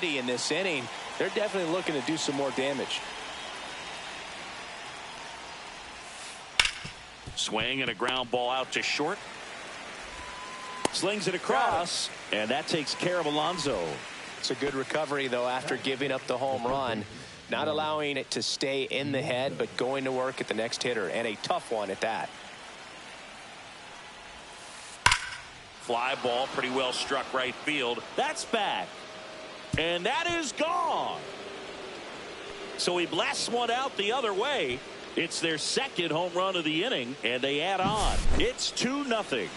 already in this inning. They're definitely looking to do some more damage. Swing and a ground ball out to short. Slings it across, and that takes care of Alonso. It's a good recovery, though, after giving up the home run. Not allowing it to stay in the head, but going to work at the next hitter, and a tough one at that. Fly ball pretty well struck right field. That's back. And that is gone. So he blasts one out the other way. It's their second home run of the inning, and they add on. It's 2-0.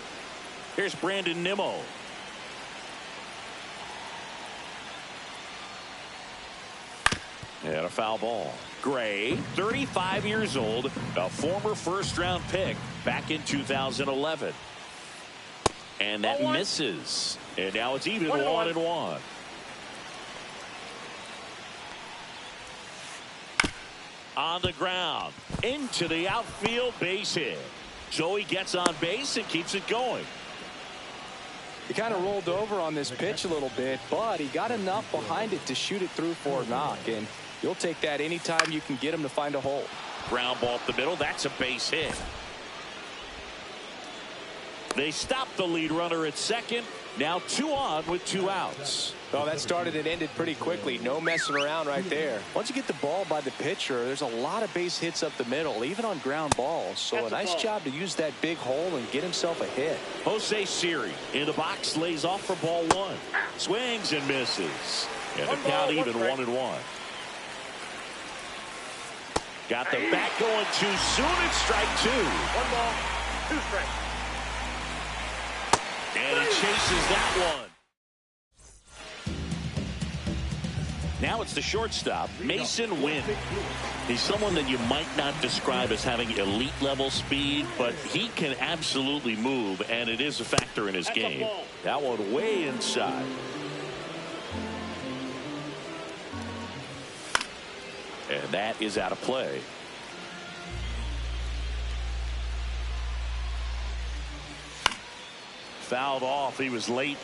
Here's Brandon Nimmo. And a foul ball. Gray, 35 years old, a former first-round pick back in 2011. And that misses. And now it's even 1-1. On the ground, into the outfield, base hit. So he gets on base and keeps it going. He kind of rolled over on this pitch a little bit, but he got enough behind it to shoot it through for a knock. And you'll take that anytime you can get him to find a hole. Ground ball up the middle. That's a base hit. They stop the lead runner at second. Now 2 on with 2 outs. Well, that started and ended pretty quickly. No messing around right there. Once you get the ball by the pitcher, there's a lot of base hits up the middle, even on ground balls. So a nice job to use that big hole and get himself a hit. Jose Siri in the box, lays off for ball 1. Swings and misses. And the count even 1-1. Got the bat going too soon. It's strike 2. 1 ball, 2 strikes. And he chases that one. Now it's the shortstop, Mason Wynn. He's someone that you might not describe as having elite level speed, but he can absolutely move, and it is a factor in his game. That one way inside. And that is out of play. Fouled off. He was late.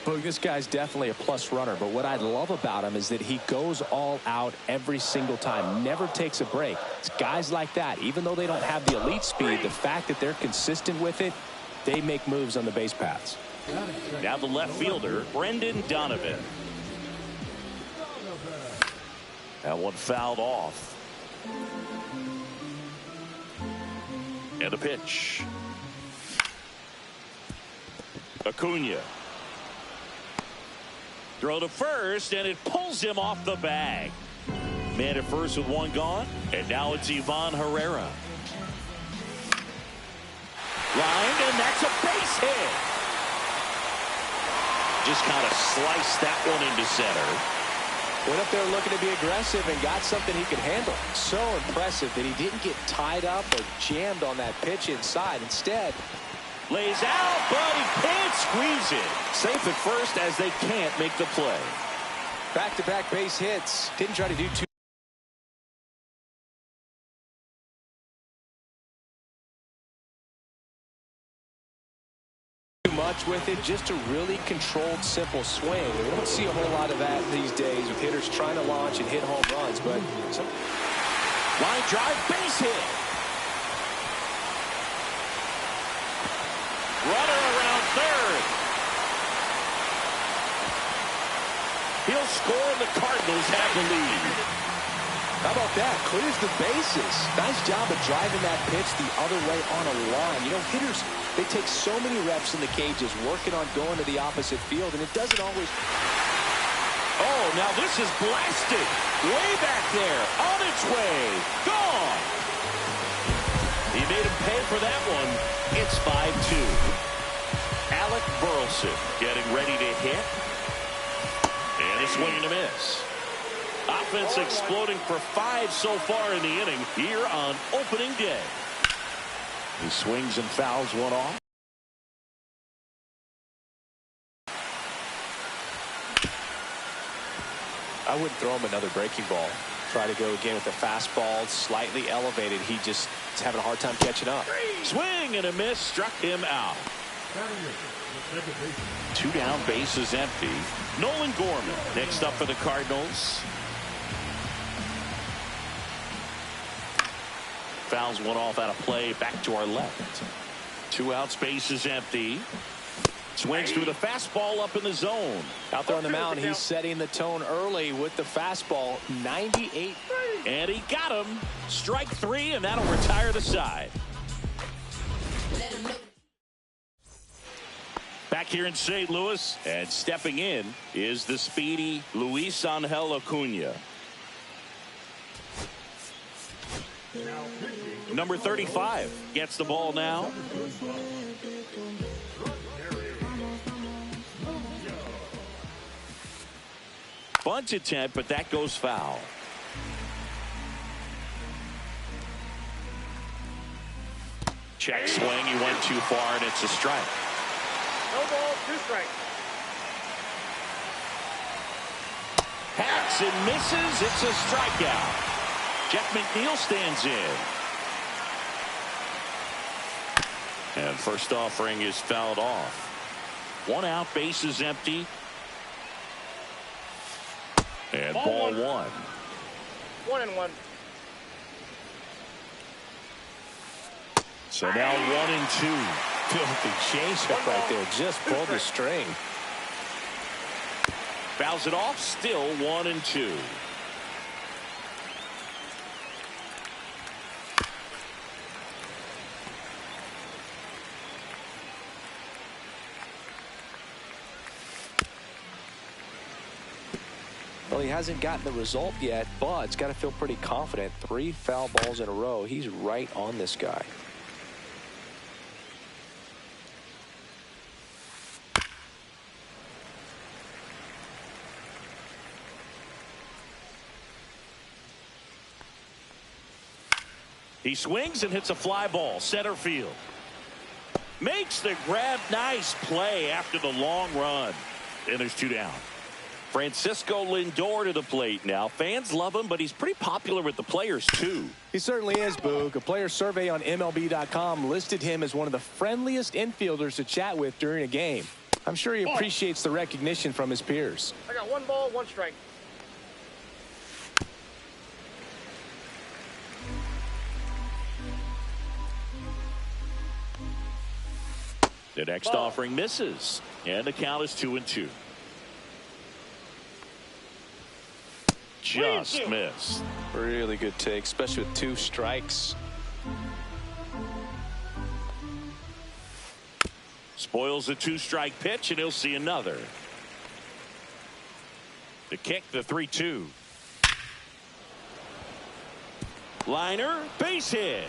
Well, this guy's definitely a plus runner, but what I love about him is that he goes all out every single time, never takes a break. It's guys like that, even though they don't have the elite speed, the fact that they're consistent with it, they make moves on the base paths. Now the left fielder, Brendan Donovan. That one fouled off. And a pitch. Acuna. Throw to first, and it pulls him off the bag. Man at first with 1 gone, and now it's Ivan Herrera. Lined, and that's a base hit. Just kind of sliced that one into center. Went up there looking to be aggressive and got something he could handle. So impressive that he didn't get tied up or jammed on that pitch inside. Instead, lays out, but he can't squeeze it. Safe at first as they can't make the play. Back-to-back base hits. Didn't try to do too much with it. Just a really controlled, simple swing. We don't see a whole lot of that these days with hitters trying to launch and hit home runs. But line drive, base hit. Runner around third. He'll score, and the Cardinals have the lead. How about that? Clears the bases. Nice job of driving that pitch the other way on a line. You know, hitters, they take so many reps in the cages working on going to the opposite field, and it doesn't always. Oh, now this is blasted. Way back there. On its way. Gone. He made him pay for that one. It's 5-2. Alec Burleson getting ready to hit. And a swing and a miss. Offense exploding for 5 so far in the inning here on opening day. He swings and fouls one off. I wouldn't throw him another breaking ball. Try to go again with the fastball, slightly elevated. He just is having a hard time catching up. Swing and a miss, struck him out. Two down, bases empty. Nolan Gorman next up for the Cardinals. Fouls one off out of play, back to our left. 2 outs, bases empty. Swings through the fastball up in the zone. Out there on the mound, he's setting the tone early with the fastball. 98. And he got him. Strike 3, and that'll retire the side. Back here in St. Louis, and stepping in is the speedy Luis Angel Acuna. Number 35 gets the ball now. Bunt attempt, but that goes foul. Check swing, he went too far, and it's a strike. No ball, 2 strikes. Hacks and misses, it's a strikeout. Jeff McNeil stands in. And first offering is fouled off. 1 out, bases empty. And ball 1. 1-1. So now 1-2. Filthy changeup right there. Just pulled the string. Fouls it off. Still 1-2. Well, he hasn't gotten the result yet, but it's got to feel pretty confident. 3 foul balls in a row. He's right on this guy. He swings and hits a fly ball. Center field. Makes the grab. Nice play after the long run. And there's 2 down. Francisco Lindor to the plate now. Fans love him, but he's pretty popular with the players, too. He certainly is, Boog. A player survey on MLB.com listed him as one of the friendliest infielders to chat with during a game. I'm sure he appreciates the recognition from his peers. I got 1 ball, 1 strike. The next offering misses, and the count is 2-2. Just missed. Really good take, especially with 2 strikes. Spoils a 2-strike pitch, and he'll see another. The kick, the 3-2. Liner, base hit.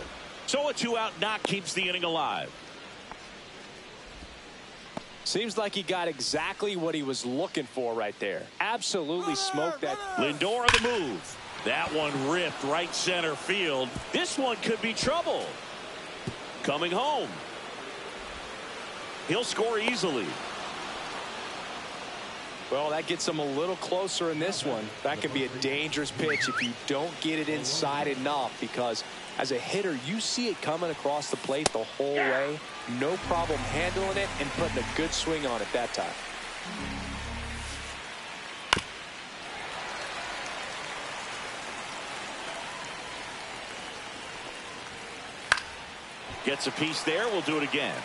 So a 2-out knock keeps the inning alive. Seems like he got exactly what he was looking for right there. Absolutely smoked that. Lindor on the move. That one ripped right center field. This one could be trouble. Coming home. He'll score easily. Well, that gets him a little closer in this one. That could be a dangerous pitch if you don't get it inside enough, because as a hitter, you see it coming across the plate the whole way. No problem handling it and putting a good swing on it that time. Gets a piece there. We'll do it again.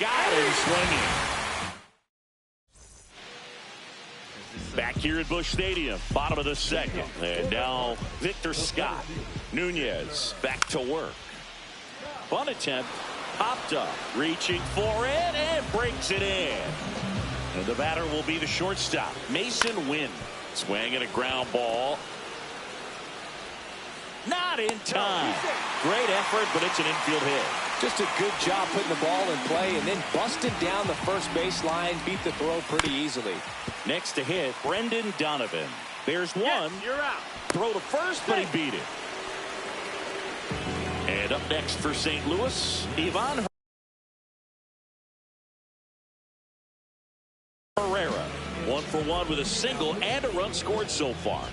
Got him swinging. Back here at Busch Stadium, bottom of the 2nd. And now Victor Scott. Nunez back to work. Bunt attempt, popped up, reaching for it, and breaks it in. And the batter will be the shortstop, Mason Wynn. Swinging a ground ball. Not in time. Great effort, but it's an infield hit. Just a good job putting the ball in play and then busting down the first baseline. Beat the throw pretty easily. Next to hit, Brendan Donovan. There's one. Yes, you're out. Throw to first, but he beat it. And up next for St. Louis, Ivan Herrera. 1 for 1 with a single and a run scored so far.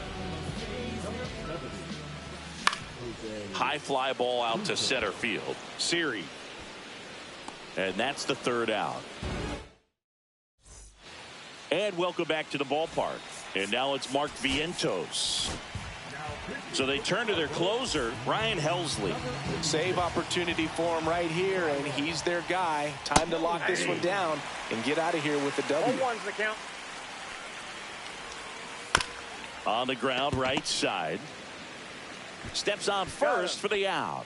High fly ball out to center field. Siri. And that's the third out. And welcome back to the ballpark. And now it's Mark Vientos. So they turn to their closer, Ryan Helsley. Save opportunity for him right here, and he's their guy. Time to lock this one down and get out of here with the W. 0-1's the count. On the ground, right side. Steps on first for the out.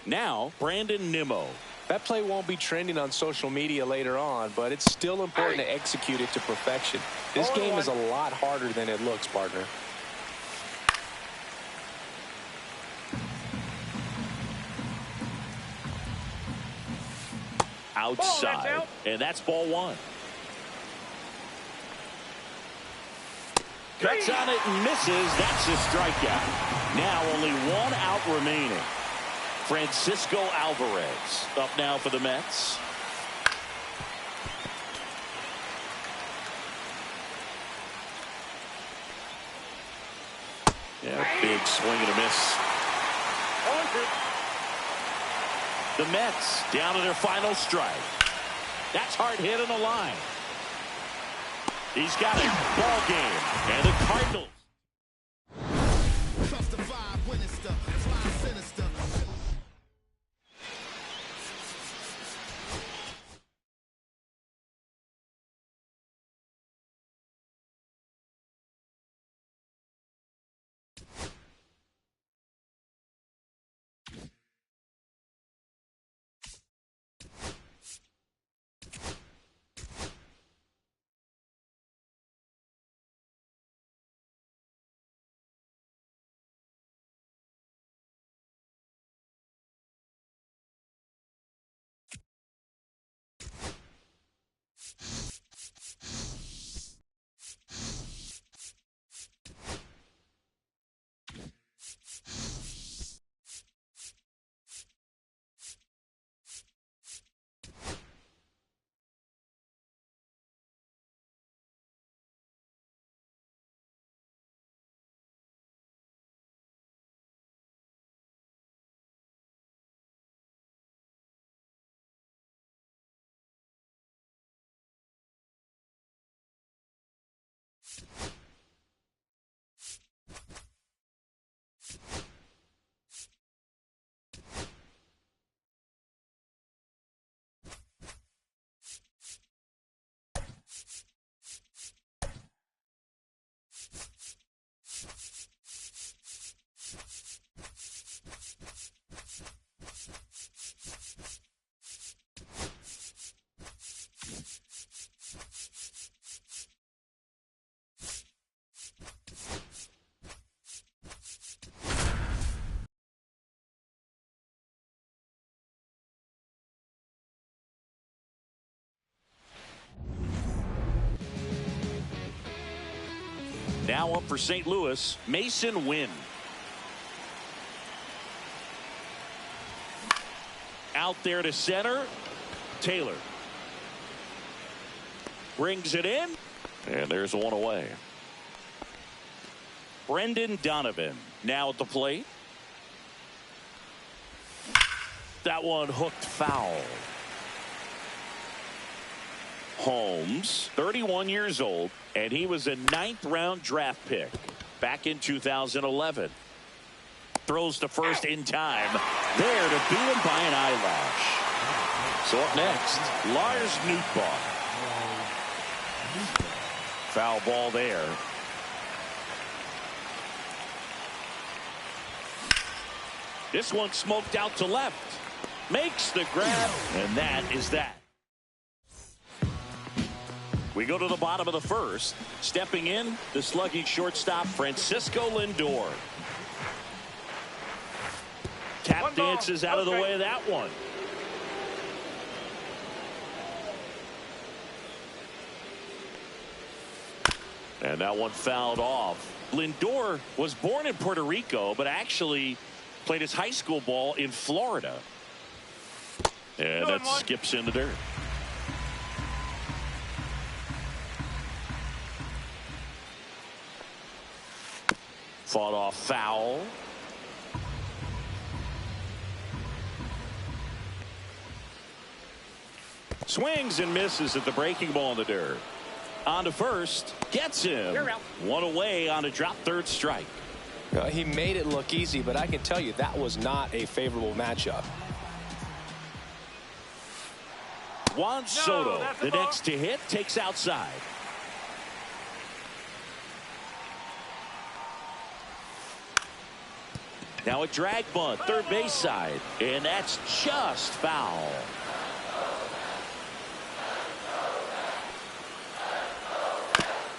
Now, Brandon Nimmo. That play won't be trending on social media later on, but it's still important to execute it to perfection. This game is a lot harder than it looks, partner. Outside, and that's ball one. Cuts on it and misses. That's a strikeout. Now only one out remaining. Francisco Alvarez up now for the Mets. Yeah, big swing and a miss. The Mets down to their final strike. That's hard hit on the line. He's got a ball game. And the Cardinals. Now up for St. Louis, Mason Wynn. Out there to center, Taylor. Brings it in, and there's one away. Brendan Donovan now at the plate. That one hooked foul. Holmes, 31 years old, and he was a 9th-round draft pick back in 2011. Throws to first in time. There to beat him by an eyelash. So up next, Lars Nootbaar. Foul ball there. This one smoked out to left. Makes the grab, and that is that. We go to the bottom of the first. Stepping in, the slugging shortstop, Francisco Lindor. Tap dances out of the way of that one. And that one fouled off. Lindor was born in Puerto Rico, but actually played his high school ball in Florida. And that skips in the dirt. Fought off foul. Swings and misses at the breaking ball in the dirt. On to first. Gets him. One away on a drop third strike. He made it look easy, but I can tell you that was not a favorable matchup. Juan Soto, the next to hit, takes outside. Now a drag bunt, third base side, and that's just foul.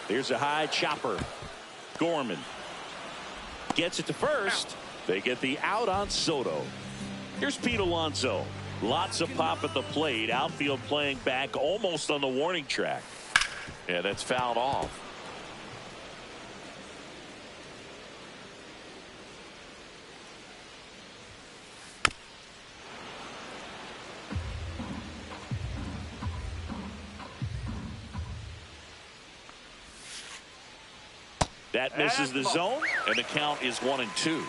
Here's a high chopper. Gorman gets it to first. They get the out on Soto. Here's Pete Alonso. Lots of pop at the plate. Outfield playing back almost on the warning track. Yeah, that's fouled off. That misses the zone, and the count is 1-2.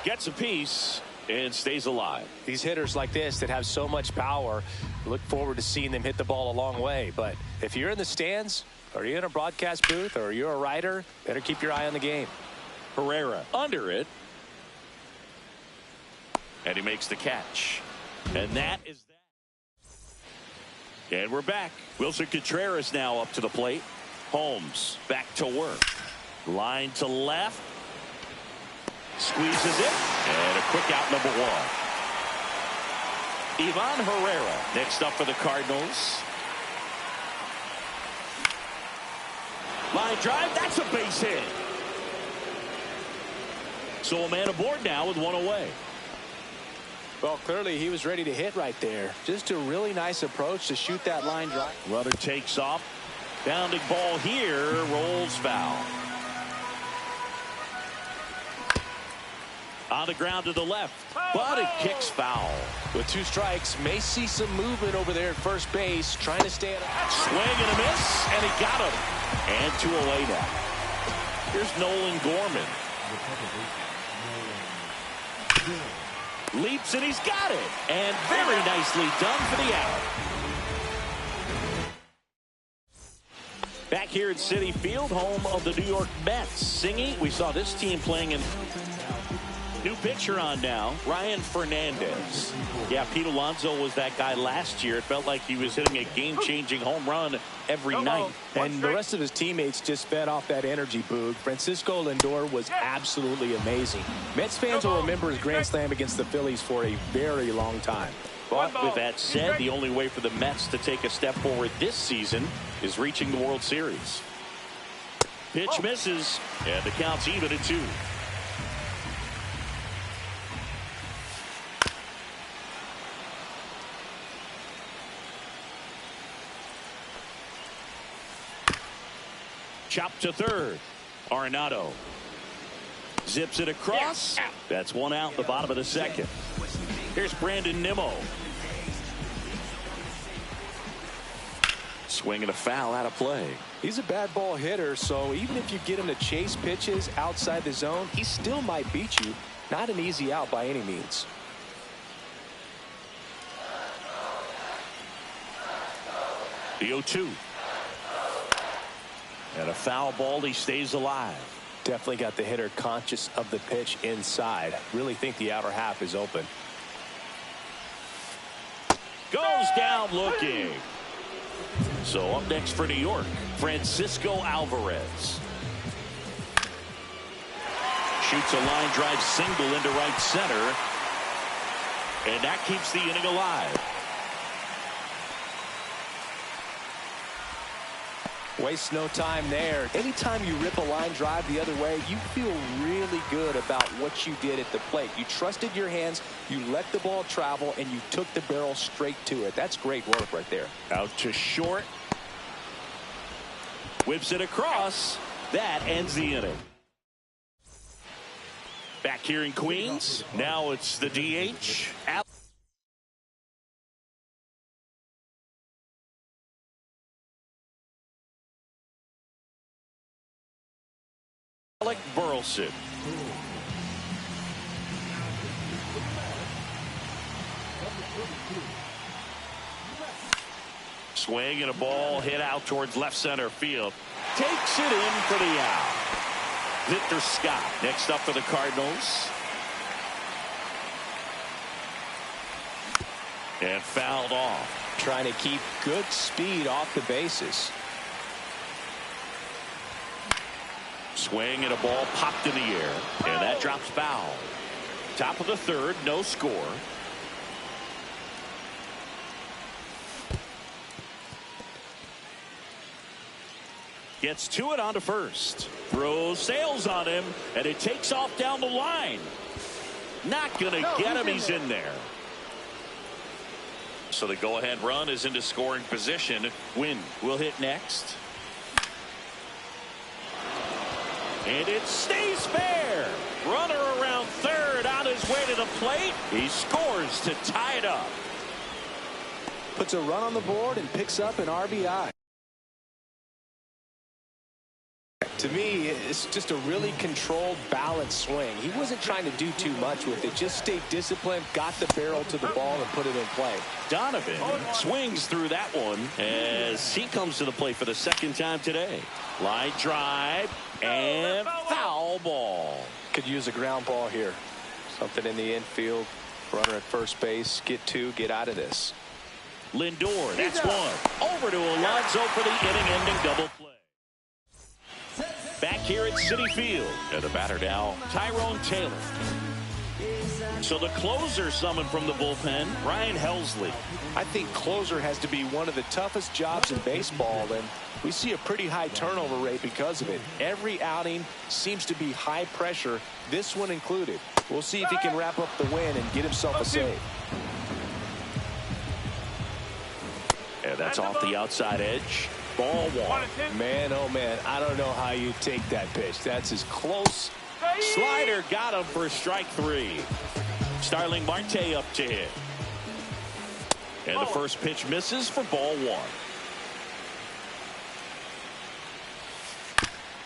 Gets a piece and stays alive. These hitters like this that have so much power, look forward to seeing them hit the ball a long way. But if you're in the stands, or you're in a broadcast booth, or you're a writer, better keep your eye on the game. Herrera under it. And he makes the catch. And that is that. And we're back. Wilson Contreras now up to the plate. Holmes back to work. Line to left. Squeezes it. And a quick out, number one. Ivan Herrera next up for the Cardinals. Line drive. That's a base hit. So a man aboard now with one away. Well, clearly he was ready to hit right there. Just a really nice approach to shoot that line drive. Runner takes off. Bounding ball here. Rolls foul. On the ground to the left. But it kicks foul. With two strikes, may see some movement over there at first base. Trying to stay at swing and a miss. And he got him. And two away now. Here's Nolan Gorman. Leaps and he's got it. And very nicely done for the out. Back here at Citi Field, home of the New York Mets. Singy, we saw this team playing in. New pitcher on now, Ryan Fernandez. Yeah, Pete Alonso was that guy last year. It felt like he was hitting a game-changing home run every night. And the rest of his teammates just fed off that energy, Boog. Francisco Lindor was absolutely amazing. Mets fans will remember his grand slam against the Phillies for a very long time. But with that said, the only way for the Mets to take a step forward this season is reaching the World Series. Pitch misses, and the count's even at 2. Chop to third. Arenado zips it across. That's one out in the bottom of the second. Here's Brandon Nimmo. Swing and a foul out of play. He's a bad ball hitter, so even if you get him to chase pitches outside the zone, he still might beat you. Not an easy out by any means. The 0-2. And a foul ball, he stays alive. Definitely got the hitter conscious of the pitch inside. Really think the outer half is open. Goes down looking. So up next for New York, Francisco Alvarez. Shoots a line drive single into right center. And that keeps the inning alive. Waste no time there. Anytime you rip a line drive the other way, you feel really good about what you did at the plate. You trusted your hands, you let the ball travel, and you took the barrel straight to it. That's great work right there. Out to short. Whips it across. That ends the inning. Back here in Queens. Now it's the DH. Alec Burleson. Swing and a ball hit out towards left center field. Takes it in for the out. Victor Scott next up for the Cardinals. And fouled off. Trying to keep good speed off the bases. Swing and a ball popped in the air. And that drops foul. Top of the third, no score. Gets to it onto first. Throws, sails on him, and it takes off down the line. Not going to get him. He's in there. So the go-ahead run is into scoring position. Wynn will hit next. And it stays fair. Runner around third on his way to the plate. He scores to tie it up. Puts a run on the board and picks up an RBI. To me, it's just a really controlled, balanced swing. He wasn't trying to do too much with it. Just stayed disciplined, got the barrel to the ball, and put it in play. Donovan swings through that one as he comes to the plate for the second time today. Line drive and foul ball. Could use a ground ball here. Something in the infield. Runner at first base. Get two. Get out of this. Lindor, that's one. Over to Alonso for the inning-ending double play. Back here at Citi Field. And the batter now, Tyrone Taylor. So the closer summoned from the bullpen, Ryan Helsley. I think closer has to be one of the toughest jobs in baseball, and we see a pretty high turnover rate because of it. Every outing seems to be high pressure, this one included. We'll see if he can wrap up the win and get himself a save. And that's off the outside edge. Ball one. Man, oh man, I don't know how you take that pitch. That's as close. Slider got him for strike three. Starling Marte up to hit. And the first pitch misses for ball one.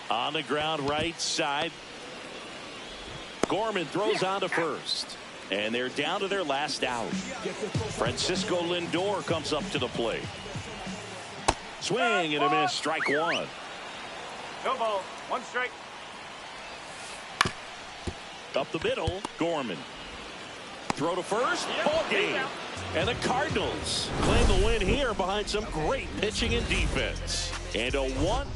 On the ground right side. Gorman throws on to first. And they're down to their last out. Francisco Lindor comes up to the plate. Swing and a miss, strike one. No ball, one strike. Up the middle, Gorman. Throw to first, ball game. And the Cardinals claim the win here behind some great pitching and defense. And a one.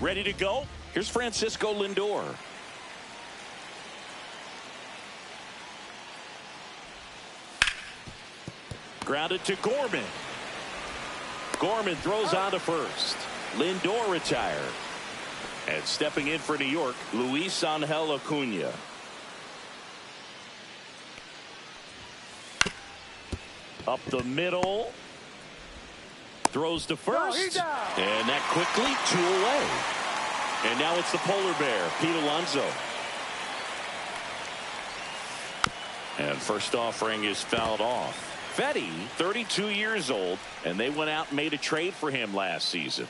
Ready to go? Here's Francisco Lindor. Grounded to Gorman. Gorman throws on to first. Lindor retired. And stepping in for New York, Luis Angel Acuna. Up the middle. Throws to first. And that quickly, two away. And now it's the polar bear, Pete Alonso. And first offering is fouled off. Fetty, 32 years old, and they went out and made a trade for him last season.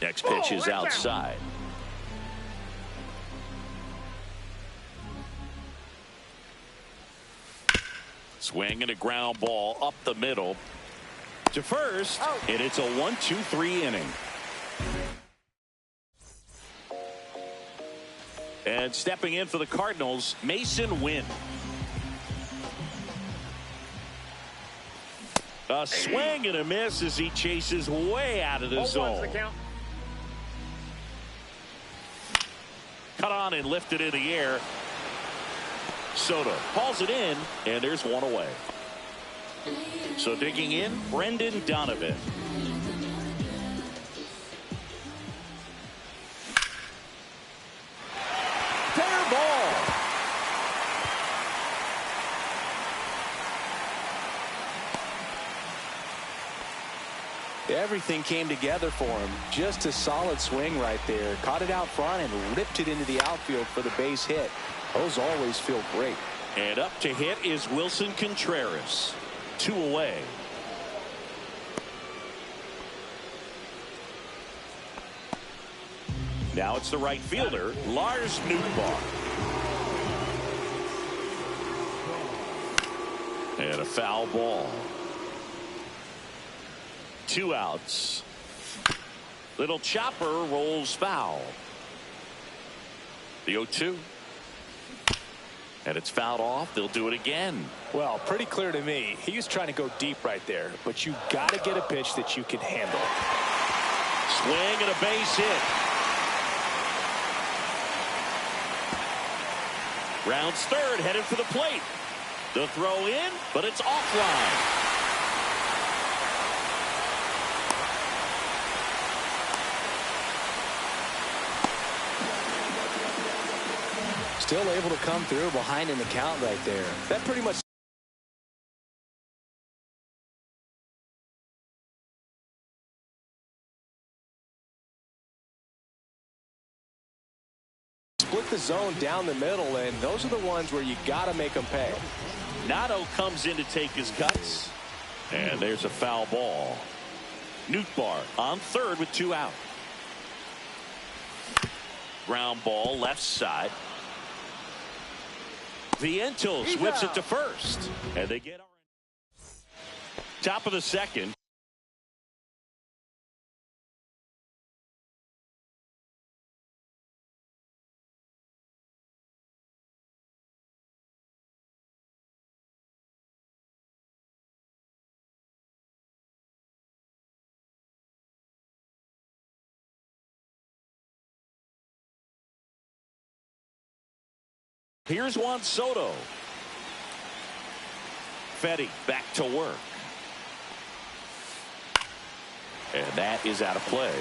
Next pitch is outside. Swing and a ground ball up the middle to first, and it's a 1-2-3 inning. And stepping in for the Cardinals, Masyn Winn. A swing and a miss as he chases way out of the zone. Cut on and lifted in the air. Soto hauls it in, and there's one away. So digging in, Brendan Donovan. Fair ball. Everything came together for him. Just a solid swing right there. Caught it out front and ripped it into the outfield for the base hit. Those always feel great. And up to hit is Wilson Contreras. 2 away. Now it's the right fielder, Lars Nootbaar. And a foul ball. 2 outs. Little chopper rolls foul. The 0-2. And it's fouled off. They'll do it again. Well, pretty clear to me. He was trying to go deep right there. But you got to get a pitch that you can handle. Swing and a base hit. Rounds third, headed for the plate. The throw in, but it's offline. Still able to come through behind in the count right there. That pretty much split the zone down the middle, and those are the ones where you got to make them pay. Nato comes in to take his cuts, and there's a foul ball. Nootbaar on third with 2 out. Ground ball left side. Vientos whips it to first, and they get top of the second. Here's Juan Soto. Fedde back to work. And that is out of play.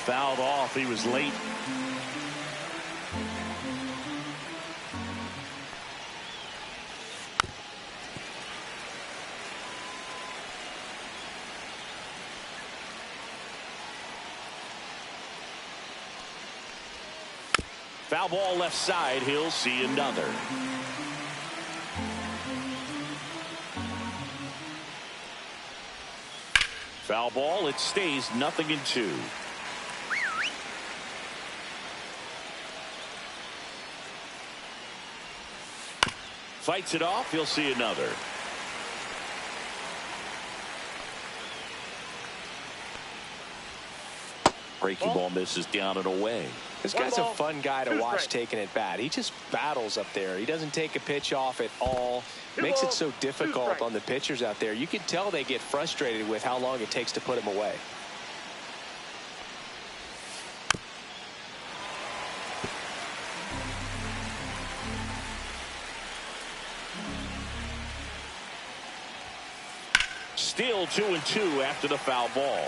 Fouled off. He was late. Foul ball left side. He'll see another. Foul ball. It stays 0-2. Fights it off. He'll see another. Breaking ball misses down and away. This guy's a fun guy to watch taking at bat. He just battles up there. He doesn't take a pitch off at all. Makes it so difficult on the pitchers out there. You can tell they get frustrated with how long it takes to put him away. Still 2-2 after the foul ball.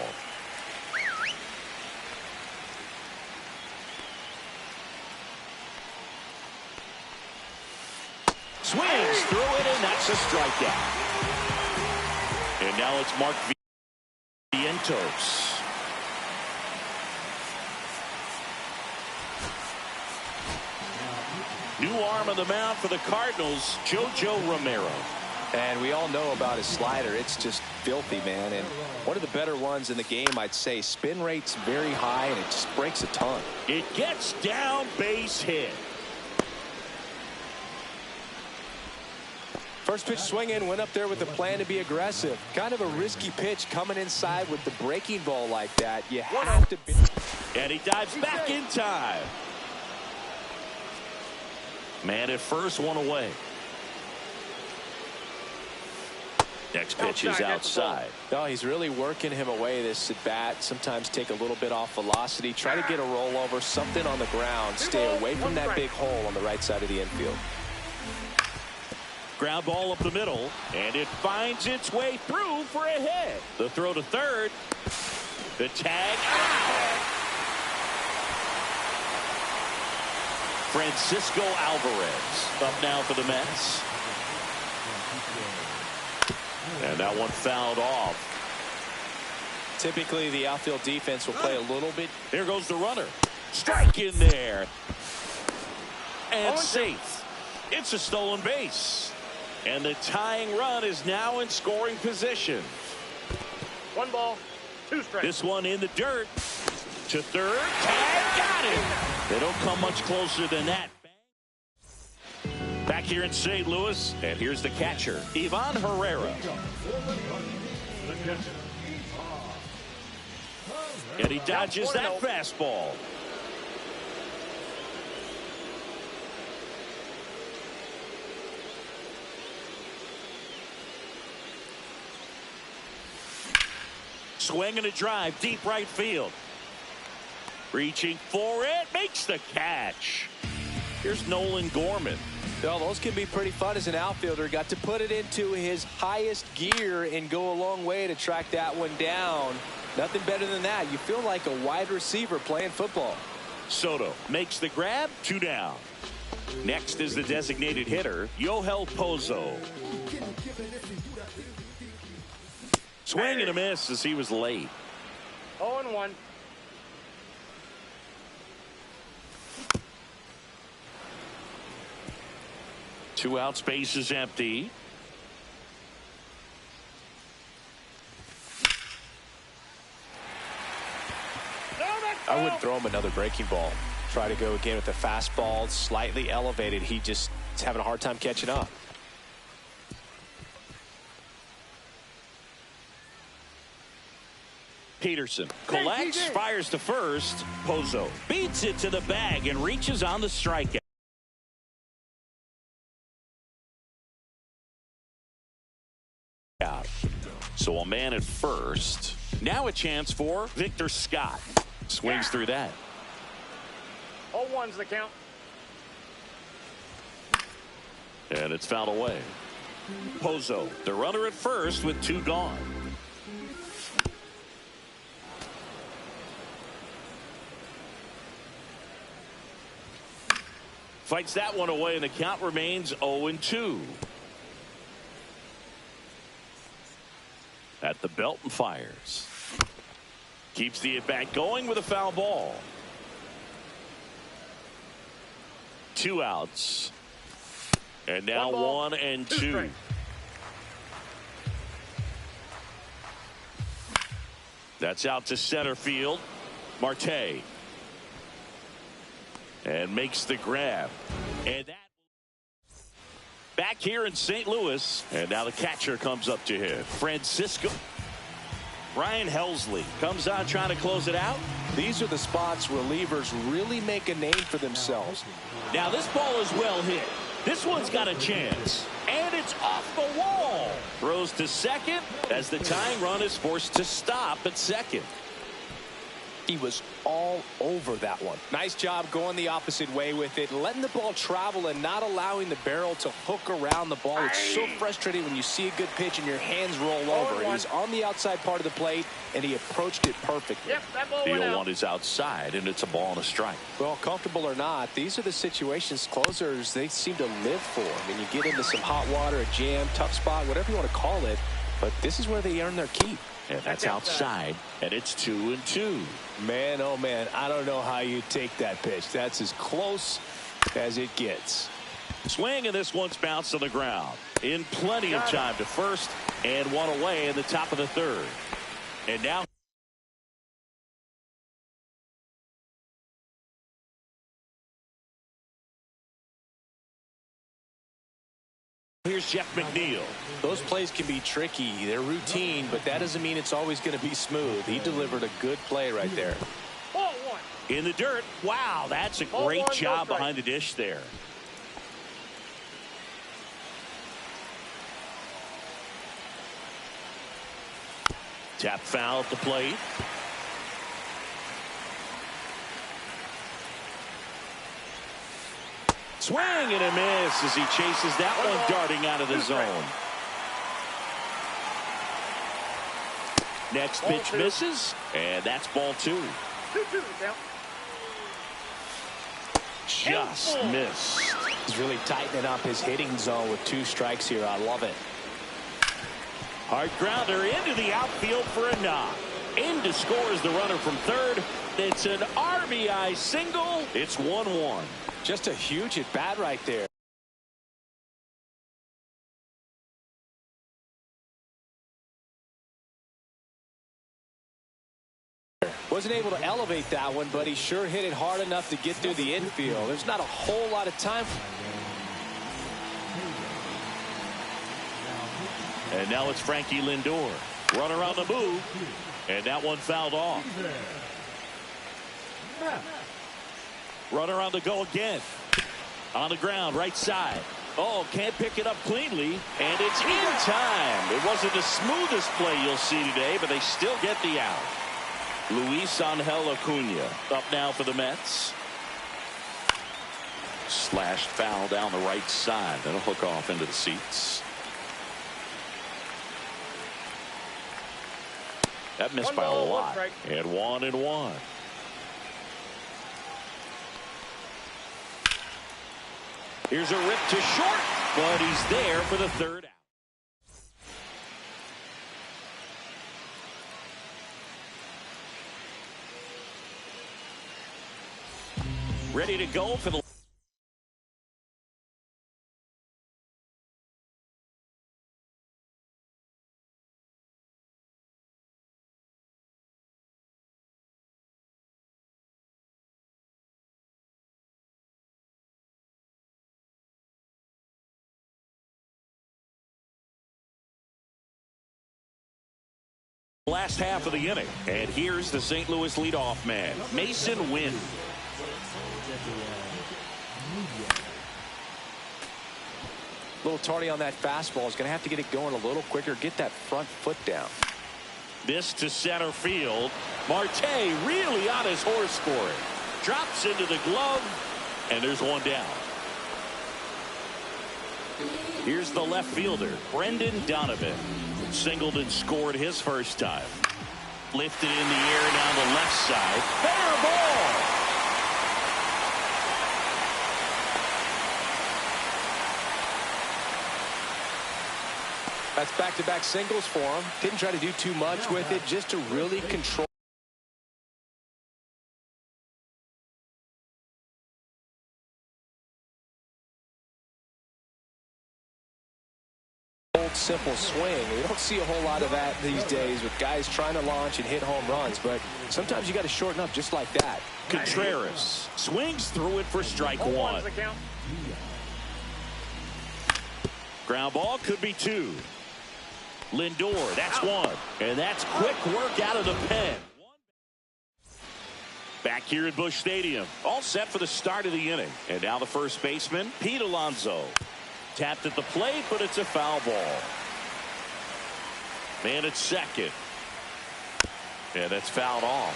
Swings through it, and that's a strikeout. And now it's Mark Vientos. New arm on the mound for the Cardinals, JoJo Romero. And we all know about his slider. It's just filthy, man. And one of the better ones in the game, I'd say. Spin rate's very high, and it just breaks a ton. It gets down, base hit. First pitch swinging, went up there with the plan to be aggressive. Kind of a risky pitch coming inside with the breaking ball like that. You have to be. And he dives back in time. Man at first, one away. Next pitch is outside. No, he's really working him away this at bat. Sometimes take a little bit off velocity. Try to get a rollover, something on the ground. Stay away from that big hole on the right side of the infield. Ground ball up the middle, and it finds its way through for a hit. The throw to third. The tag out. Francisco Alvarez up now for the Mets. And that one fouled off. Typically, the outfield defense will play a little bit. There goes the runner. Strike in there. And safe. It's a stolen base. And the tying run is now in scoring position. 1 ball, 2 strikes. This one in the dirt. To third. Tag, got it. They don't come much closer than that. Back here in St. Louis, and here's the catcher, Ivan Herrera. And he dodges that fastball. Swing and a drive, deep right field. Reaching for it, makes the catch. Here's Nolan Gorman. Well, those can be pretty fun as an outfielder. Got to put it into his highest gear and go a long way to track that one down. Nothing better than that. You feel like a wide receiver playing football. Soto makes the grab, 2 down. Next is the designated hitter, Yoel Pozo. Swing and a miss as he was late. 0-1. Two out, space is empty. I wouldn't throw him another breaking ball. Try to go again with the fastball, slightly elevated. He just is having a hard time catching up. Peterson collects, fires to first. Pozo beats it to the bag and reaches on the strikeout. So a man at first. Now a chance for Victor Scott. Swings through that. 0-1's the count. And it's fouled away. Pozo, the runner at first with 2 gone. Fights that one away, and the count remains 0-2. At the belt and fires. Keeps the at-bat going with a foul ball. 2 outs. And now 1 and 2. That's out to center field. Marte. And makes the grab. And that back here in St. Louis. And now the catcher comes up to him. Francisco. Ryan Helsley comes on trying to close it out. These are the spots relievers really make a name for themselves. Now this ball is well hit. This one's got a chance. And it's off the wall. Throws to second as the tying run is forced to stop at second. He was all over that one. Nice job going the opposite way with it, letting the ball travel and not allowing the barrel to hook around the ball. It's so frustrating when you see a good pitch and your hands roll over. He was on the outside part of the plate, and he approached it perfectly. Yep, that ball The went 0-1 out. is outside, and it's a ball and a strike. Well, comfortable or not, these are the situations closers, they seem to live for. I mean, you get into some hot water, a jam, tough spot, whatever you want to call it, but this is where they earn their keep. And that's outside, and it's 2-2. Man, oh man, I don't know how you take that pitch. That's as close as it gets. Swing, and this one's bounced on the ground. In plenty of time to first, and one away in the top of the third. And now here's Jeff McNeil. Those plays can be tricky. They're routine, but that doesn't mean it's always going to be smooth. He delivered a good play right there. Ball one. In the dirt. Wow, that's a great job behind the dish there. Tap foul at the plate. Swing and a miss as he chases that one darting out of the zone. Next pitch misses, and that's ball 2. 2-2 count. Just missed. He's really tightening up his hitting zone with 2 strikes here. I love it. Hard grounder into the outfield for a knock. In to score is the runner from third. It's an RBI single. It's 1-1. Just a huge at bat right there. Wasn't able to elevate that one, but he sure hit it hard enough to get through the infield. There's not a whole lot of time. And now it's Frankie Lindor. Runner on the move. And that one fouled off. Runner on the go again. On the ground, right side. Oh, can't pick it up cleanly. And it's in time. It wasn't the smoothest play you'll see today, but they still get the out. Luis Angel Acuna up now for the Mets. Slashed foul down the right side. That'll hook off into the seats. That missed by a lot. And 1-1. Here's a rip to short, but he's there for the third out. Ready to go for the last half of the inning. And here's the St. Louis leadoff man, Masyn Winn. A little tardy on that fastball. Is going to have to get it going a little quicker. Get that front foot down. This to center field. Marte really on his horse for it. Drops into the glove, and there's one down. Here's the left fielder, Brendan Donovan. Singled and scored his first time. Lifted in the air down the left side. Fair ball. That's back-to-back singles for him. Didn't try to do too much with it, just to really control. Simple swing. We don't see a whole lot of that these days with guys trying to launch and hit home runs, but sometimes you got to shorten up just like that. Contreras swings through it for strike 1. Ground ball could be 2. Lindor, that's 1. And that's quick work out of the pen. Back here at Busch Stadium, all set for the start of the inning. And now the first baseman, Pete Alonso. Tapped at the plate, but it's a foul ball. Man at second. And that's fouled off.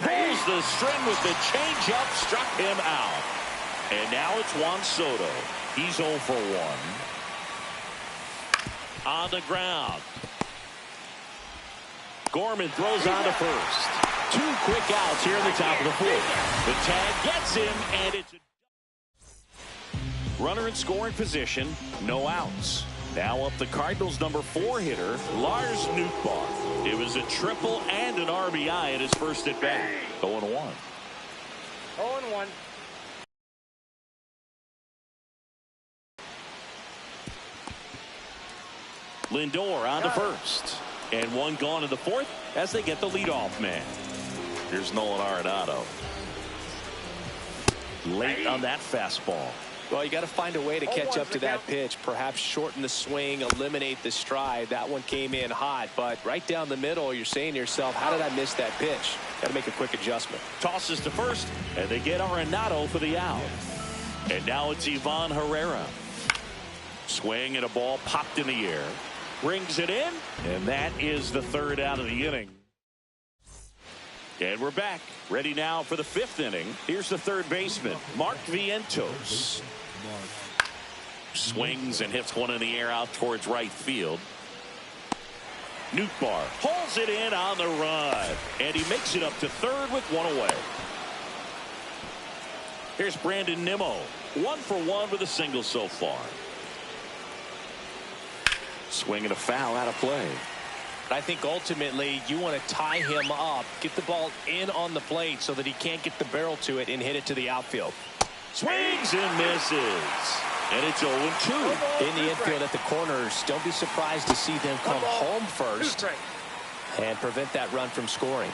Pulls the string with the changeup, struck him out. And now it's Juan Soto. He's 0 for 1. On the ground. Gorman throws on to first. 2 quick outs here in the top of the 4th. The tag gets him, and it's a runner in scoring position, no outs. Now up the Cardinals' number 4 hitter, Lars Nootbaar. It was a triple and an RBI in his first at bat. 0-1. 0-1. Lindor on to first. And one gone in the fourth as they get the leadoff man. Here's Nolan Arenado. Late on that fastball. Well, you got to find a way to catch up to that pitch. Perhaps shorten the swing, eliminate the stride. That one came in hot, but right down the middle, you're saying to yourself, how did I miss that pitch? Got to make a quick adjustment. Tosses to first, and they get Arenado for the out. And now it's Ivan Herrera. Swing and a ball popped in the air. Brings it in, and that is the third out of the inning. And we're back. Ready now for the fifth inning. Here's the third baseman, Mark Vientos. Swings and hits one in the air out towards right field. Nootbaar pulls it in on the run, and he makes it up to third with one away. Here's Brandon Nimmo, 1 for 1 with a single so far. Swing and a foul out of play. I think ultimately you want to tie him up, get the ball in on the plate so that he can't get the barrel to it and hit it to the outfield. Swings and misses. And it's 0-2. In the infield at the corners, don't be surprised to see them come home first and prevent that run from scoring.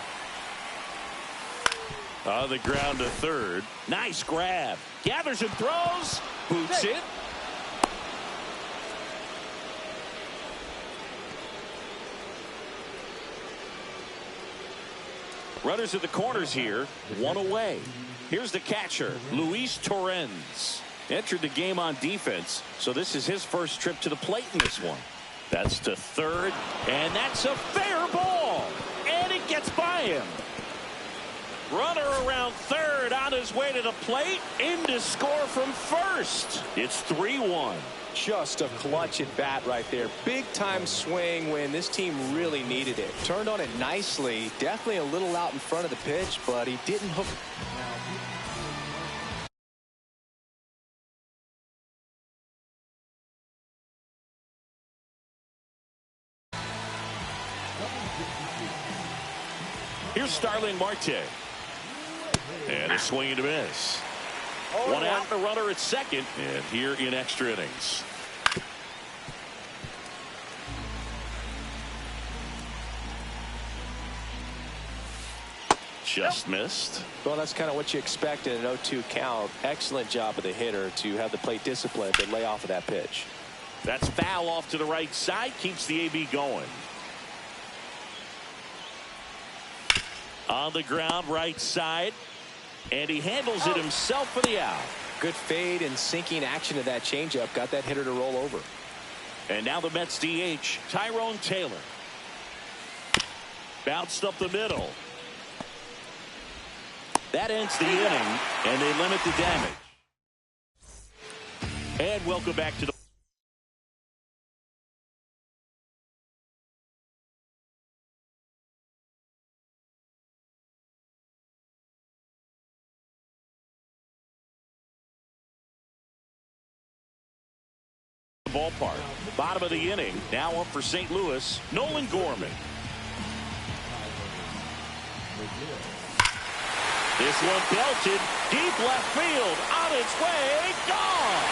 On the ground to third. Nice grab. Gathers and throws. Boots it. Runners at the corners here, one away. Here's the catcher, Luis Torrens. Entered the game on defense, so this is his first trip to the plate in this one. That's to third, and that's a fair ball. And it gets by him. Runner around third on his way to the plate, in to score from first. It's 3-1. Just a clutch at bat right there. Big time swing when this team really needed it. Turned on it nicely. Definitely a little out in front of the pitch, but he didn't hook. Here's Starling Marte. And a swing and a miss. One out, the runner at second, and here in extra innings. Just missed. Well, that's kind of what you expect in an 0-2 count. Excellent job of the hitter to have the plate discipline to lay off of that pitch. That's foul off to the right side, keeps the AB going. On the ground, right side. And he handles it himself for the out. Good fade and sinking action of that changeup. Got that hitter to roll over. And now the Mets DH, Tyrone Taylor. Bounced up the middle. That ends the inning, and they limit the damage. And welcome back to the ballpark. Bottom of the inning. Now up for St. Louis, Nolan Gorman. This one belted deep left field. On its way. Gone.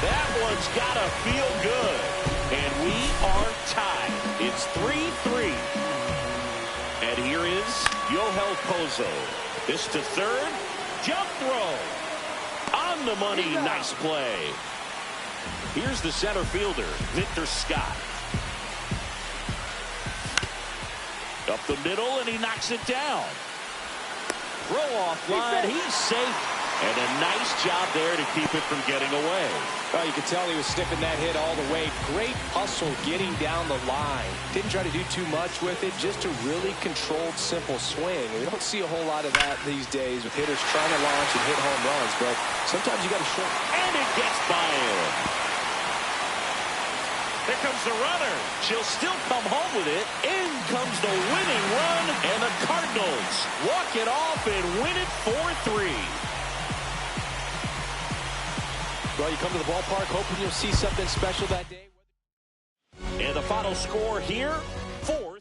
That one's got to feel good. And we are tied. It's 3-3. And here is Yohel Pozo. This to third. Jump throw. On the money, nice play. Here's the center fielder, Victor Scott. Up the middle, and he knocks it down. Throw off line, he's safe. And a nice job there to keep it from getting away. Well, you could tell he was sniffing that hit all the way. Great hustle getting down the line. Didn't try to do too much with it. Just a really controlled, simple swing. We don't see a whole lot of that these days with hitters trying to launch and hit home runs. But sometimes you got to show. And it gets by him. Here comes the runner. She'll still come home with it. In comes the winning run. And the Cardinals walk it off and win it 4-3. Well, you come to the ballpark hoping you'll see something special that day. And the final score here, 4.